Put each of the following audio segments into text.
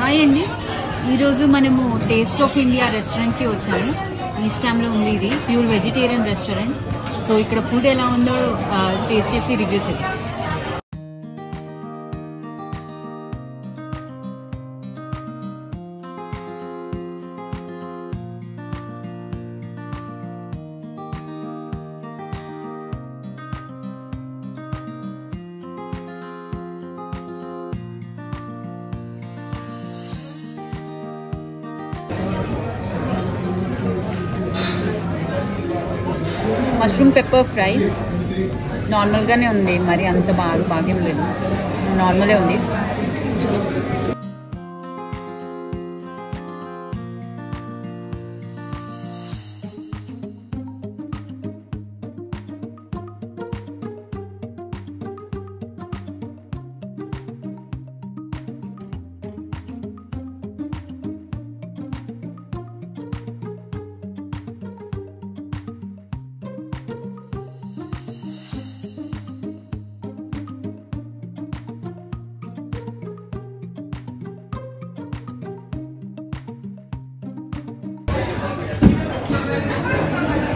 Hi అండి, ఈరోజు మనము టేస్ట్ ఆఫ్ ఇండియా రెస్టారెంట్కి వచ్చాము. ఈస్ట్ హామ్లో ఉంది. ఇది ప్యూర్ వెజిటేరియన్ రెస్టారెంట్. సో ఇక్కడ ఫుడ్ ఎలా ఉందో టేస్ట్ చేసి రివ్యూస్ ఇద్దాం. మష్రూమ్ పెప్పర్ ఫ్రై నార్మల్గానే ఉంది, మరి అంత బాగేం లేదు, నార్మలే ఉంది.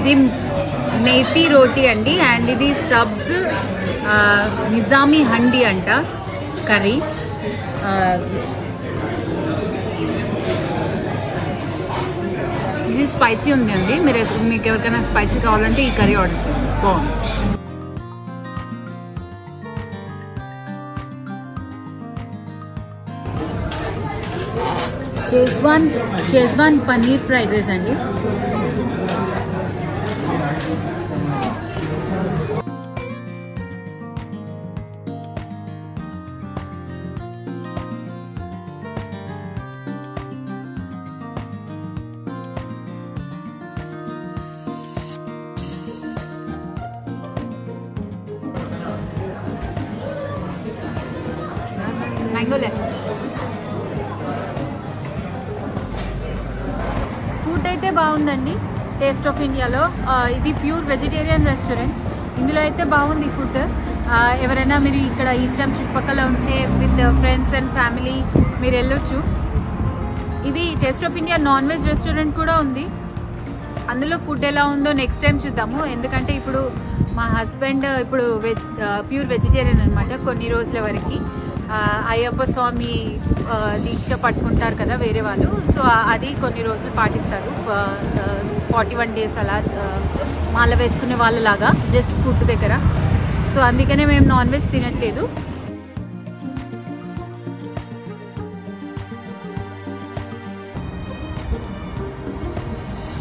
ఇది మేతి రోటీ అండి, అండ్ ఇది సబ్స్ నిజామీ హండీ అంట కర్రీ. ఇది స్పైసీ ఉంది అండి. మీకు ఎవరికైనా స్పైసీ కావాలంటే ఈ కర్రీ ఆర్డర్ చేయండి, బాగుంది. షేజ్వాన్ పన్నీర్ ఫ్రైడ్ రైస్ అండి. Mango less. ఫుడ్ అయితే బాగుందండి టేస్ట్ ఆఫ్ ఇండియాలో. ఇది ప్యూర్ వెజిటేరియన్ రెస్టారెంట్. ఇందులో అయితే బాగుంది ఫుడ్. ఎవరైనా మీరు ఇక్కడ ఈస్ట్ హామ్ చుట్టుపక్కల ఉంటే విత్ ఫ్రెండ్స్ అండ్ ఫ్యామిలీ మీరు వెళ్ళొచ్చు. ఇది taste of India non veg restaurant కూడా ఉంది. అందులో ఫుడ్ ఎలా ఉందో నెక్స్ట్ టైం చూద్దాము. ఎందుకంటే ఇప్పుడు మా హస్బెండ్ ప్యూర్ వెజిటేరియన్ అనమాట కొన్ని రోజుల వరకు. అయ్యప్ప స్వామి దీక్ష పట్టుకుంటారు కదా వేరే వాళ్ళు, సో అది కొన్ని రోజులు పాటిస్తారు. 41 days అలా మాల వేసుకునే వాళ్ళలాగా జస్ట్ ఫుడ్ దగ్గర. సో అందుకనే మేము నాన్ వెజ్ తినట్లేదు.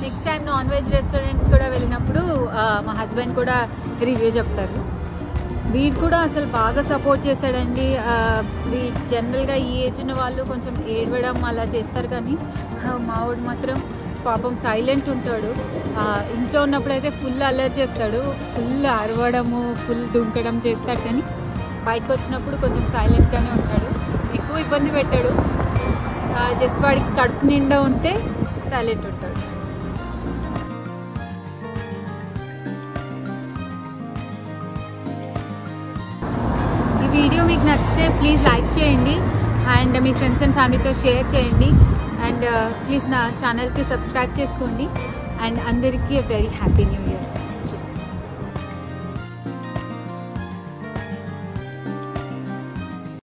Next time non veg restaurant కూడా వెళ్ళినప్పుడు మా హస్బెండ్ కూడా రివ్యూ చెప్తారు. వీడు కూడా అసలు బాగా సపోర్ట్ చేశాడండి. జనరల్గా ఈ ఏజ్ ఉన్న వాళ్ళు కొంచెం ఏడవడం అలా చేస్తారు, కానీ మావాడు మాత్రం పాపం సైలెంట్ ఉంటాడు. ఇంట్లో ఉన్నప్పుడైతే ఫుల్ అల్లరి చేస్తాడు, ఫుల్ అరవడము, ఫుల్ దుంకడం చేస్తాడు. కానీ బయటకు వచ్చినప్పుడు కొంచెం సైలెంట్గానే ఉంటాడు, ఎక్కువ ఇబ్బంది పెట్టాడు. జస్ట్ వాడికి కడుపు నిండా ఉంటే సైలెంట్ ఉంటాడు. వీడియో మీకు నచ్చితే ప్లీజ్ లైక్ చేయండి అండ్ మీ ఫ్రెండ్స్ అండ్ ఫ్యామిలీతో షేర్ చేయండి. అండ్ ప్లీజ్ నా ఛానల్కి సబ్స్క్రైబ్ చేసుకోండి. అండ్ అందరికీ వెరీ హ్యాపీ న్యూ ఇయర్.